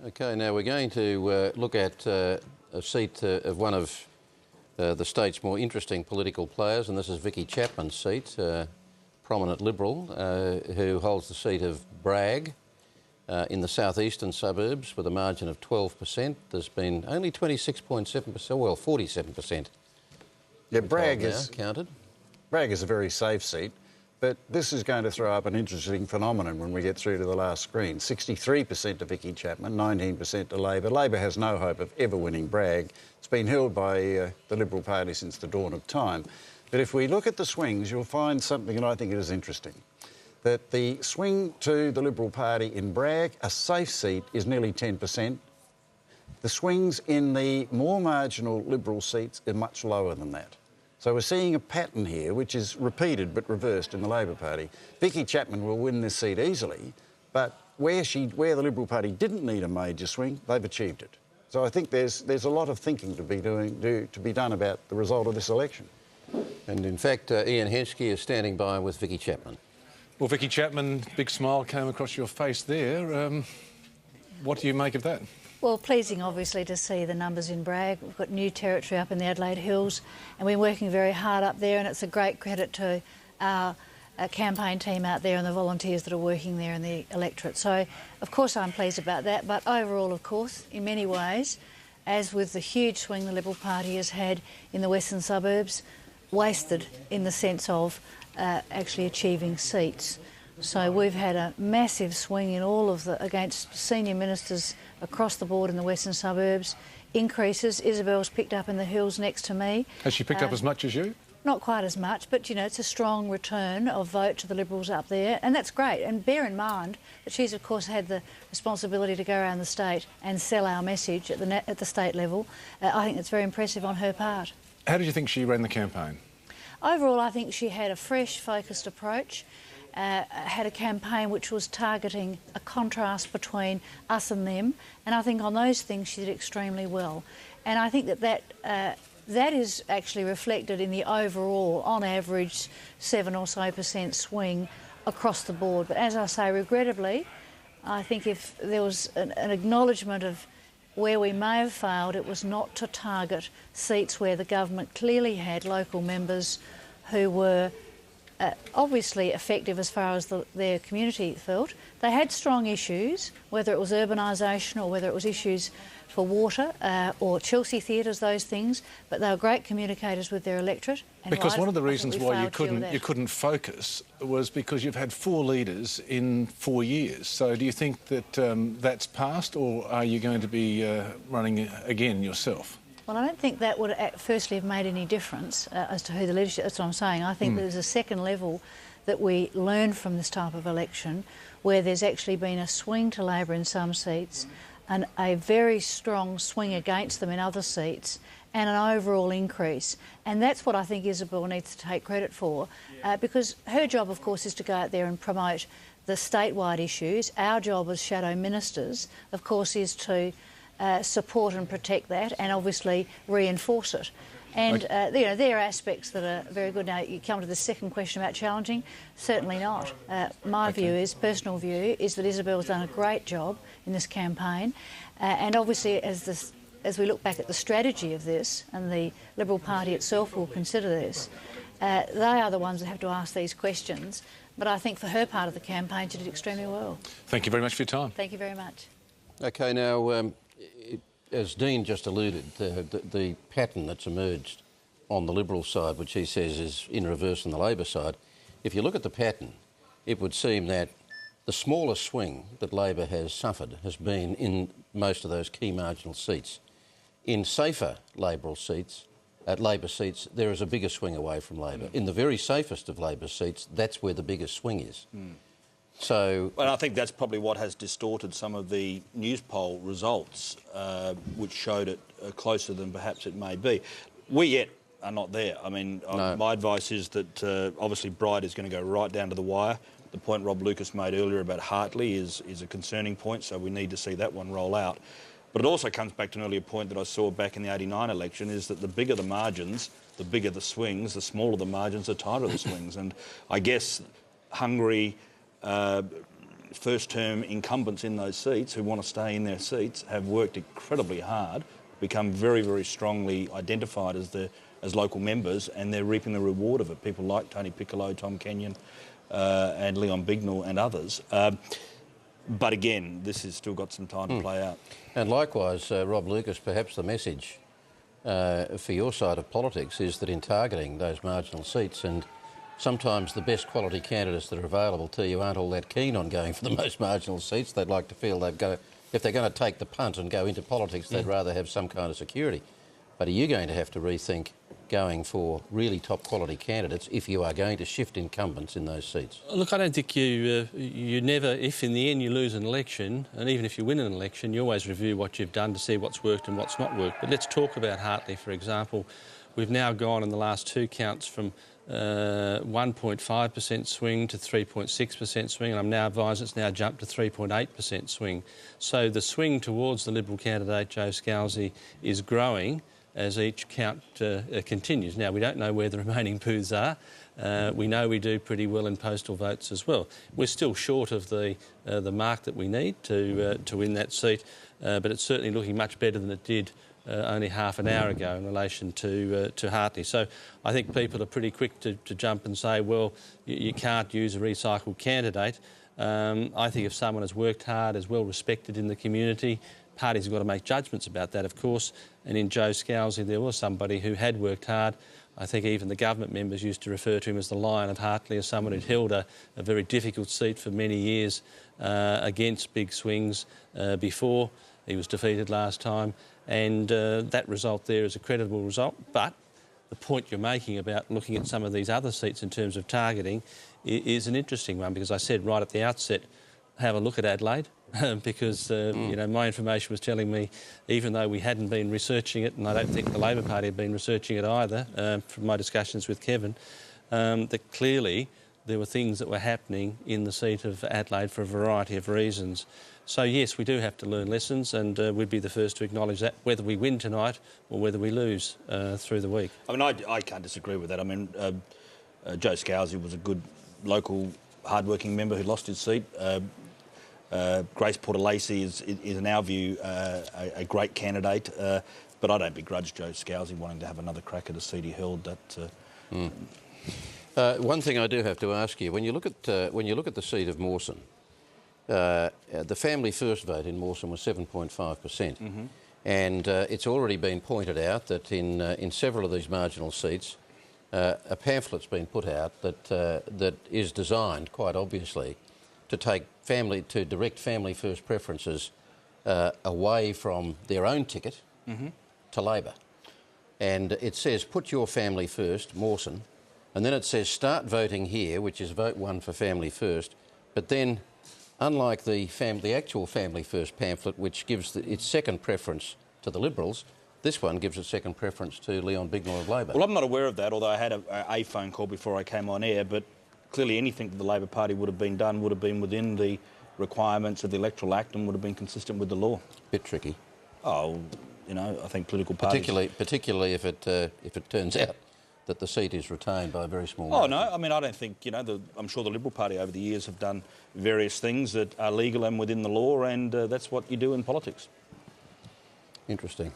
Okay, now we're going to look at a seat of one of the state's more interesting political players, and this is Vicki Chapman's seat, prominent Liberal, who holds the seat of Bragg in the southeastern suburbs with a margin of 12%. There's been only 26.7%, well, 47%. Yeah, Bragg is counted. Bragg is a very safe seat, but this is going to throw up an interesting phenomenon when we get through to the last screen. 63% to Vicki Chapman, 19% to Labor. Labor has no hope of ever winning Bragg. It's been held by the Liberal Party since the dawn of time. But if we look at the swings, you'll find something that I think is interesting. That the swing to the Liberal Party in Bragg, a safe seat, is nearly 10%. The swings in the more marginal Liberal seats are much lower than that. So we're seeing a pattern here which is repeated but reversed in the Labor Party. Vicki Chapman will win this seat easily, but where the Liberal Party didn't need a major swing, they've achieved it. So I think there's a lot of thinking to be done about the result of this election. And in fact, Ian Henschke is standing by with Vicki Chapman. Well, Vicki Chapman, big smile came across your face there. What do you make of that? Well, pleasing, obviously, to see the numbers in Bragg. We've got new territory up in the Adelaide Hills, and we're working very hard up there, and it's a great credit to our campaign team out there and the volunteers that are working there in the electorate. So, of course, I'm pleased about that, but overall, of course, in many ways, as with the huge swing the Liberal Party has had in the western suburbs, wasted in the sense of actually achieving seats. So we've had a massive swing in all of against senior ministers across the board in the western suburbs. Increases. Isabel's picked up in the hills next to me. Has she picked up as much as you? Not quite as much, but, you know, it's a strong return of vote to the Liberals up there, and that's great. And bear in mind that she's, of course, had the responsibility to go around the state and sell our message at the state level. I think it's very impressive on her part. How did you think she ran the campaign? Overall, I think she had a fresh, focused approach. Had a campaign which was targeting a contrast between us and them, and I think on those things she did extremely well. And I think that is actually reflected in the overall, on average, 7% or so swing across the board. But as I say, regrettably, I think if there was an acknowledgement of where we may have failed, it was not to target seats where the government clearly had local members who were obviously effective as far as their community felt. They had strong issues, whether it was urbanisation or whether it was issues for water or Chelsea theatres, those things, but they were great communitators with their electorate. And because one of the reasons why you couldn't focus was because you've had 4 leaders in 4 years. So do you think that that's passed, or are you going to be running again yourself? Well, I don't think that would firstly have made any difference as to who the leadership... That's what I'm saying. I think there's a second level that we learn from this type of election where there's actually been a swing to Labor in some seats and a very strong swing against them in other seats and an overall increase. And that's what I think Isabel needs to take credit for because her job, of course, is to go out there and promote the statewide issues. Our job as shadow ministers, of course, is to support and protect that and obviously reinforce it. And you know, there are aspects that are very good. Now, you come to the second question about challenging. Certainly not. My personal view is that Isabel's done a great job in this campaign. And obviously, as we look back at the strategy of this, and the Liberal Party itself will consider this, they are the ones that have to ask these questions. But I think for her part of the campaign, she did extremely well. Thank you very much for your time. Thank you very much. OK, now... as Dean just alluded, the pattern that's emerged on the Liberal side, which he says is in reverse on the Labor side, if you look at the pattern, it would seem that the smaller swing that Labor has suffered has been in most of those key marginal seats. In safer Labor seats, there is a bigger swing away from Labor. In the very safest of Labor seats, that's where the biggest swing is. So, well, I think that's probably what has distorted some of the news poll results, which showed it closer than perhaps it may be. We yet are not there. I mean, no. My advice is that obviously Bright is going to go right down to the wire. The point Rob Lucas made earlier about Hartley is a concerning point, so we need to see that one roll out. But it also comes back to an earlier point that I saw back in the '89 election, is that the bigger the margins, the bigger the swings, the smaller the margins, the tighter the swings. And I guess Hungary... first-term incumbents in those seats who want to stay in their seats have worked incredibly hard, become very, very strongly identified as local members, and they're reaping the reward of it. People like Tony Piccolo, Tom Kenyon, and Leon Bignell and others. But again, this has still got some time to play out. And likewise, Rob Lucas, perhaps the message for your side of politics is that in targeting those marginal seats, and sometimes the best quality candidates that are available to you aren't all that keen on going for the most marginal seats. They'd like to feel if they're going to take the punt and go into politics, they'd rather have some kind of security. But are you going to have to rethink going for really top quality candidates if you are going to shift incumbents in those seats? Look, I don't think you never, if in the end you lose an election, and even if you win an election, you always review what you've done to see what's worked and what's not worked. But let's talk about Hartley, for example. We've now gone in the last 2 counts from 1.5% swing to 3.6% swing, and I'm now advised it's now jumped to 3.8% swing. So the swing towards the Liberal candidate, Joe Scalzi, is growing as each count continues. Now, we don't know where the remaining booths are. We know we do pretty well in postal votes as well. We're still short of the mark that we need to win that seat, but it's certainly looking much better than it did only half an hour ago in relation to Hartley. So I think people are pretty quick to jump and say, well, you can't use a recycled candidate. I think if someone has worked hard, is well respected in the community, parties have got to make judgments about that, of course. And in Joe Scalzi, there was somebody who had worked hard. I think even the government members used to refer to him as the Lion of Hartley, as someone who'd held a very difficult seat for many years against big swings before. He was defeated last time, and that result there is a credible result. But the point you're making about looking at some of these other seats in terms of targeting is an interesting one, because I said right at the outset, have a look at Adelaide. Because, you know, my information was telling me, even though we hadn't been researching it, and I don't think the Labor Party had been researching it either, from my discussions with Kevin, that clearly there were things that were happening in the seat of Adelaide for a variety of reasons. So, yes, we do have to learn lessons, and we'd be the first to acknowledge that, whether we win tonight or whether we lose through the week. I mean, I can't disagree with that. I mean, Joe Scalzi was a good local, hard-working member who lost his seat. Grace Portalacey is, in our view, a great candidate, but I don't begrudge Joe Scalzi wanting to have another crack at a seat he held. One thing I do have to ask you: when you look at the seat of Mawson, the Family First vote in Mawson was 7.5%, and it's already been pointed out that in several of these marginal seats, a pamphlet's been put out that is designed, quite obviously, to direct Family First preferences away from their own ticket to Labor. And it says, put your family first, Mawson, and then it says, start voting here, which is vote 1 for Family First. But then, unlike the actual Family First pamphlet, which gives its second preference to the Liberals, this one gives its second preference to Leon Bignell of Labor. Well, I'm not aware of that, although I had a phone call before I came on air, but clearly anything that the Labor Party would have been done would have been within the requirements of the Electoral Act and would have been consistent with the law. Bit tricky. Oh, you know, I think political parties... Particularly if it turns out that the seat is retained by a very small margin. margin. No, I mean, I don't think, you know, I'm sure the Liberal Party over the years have done various things that are legal and within the law, and that's what you do in politics. Interesting.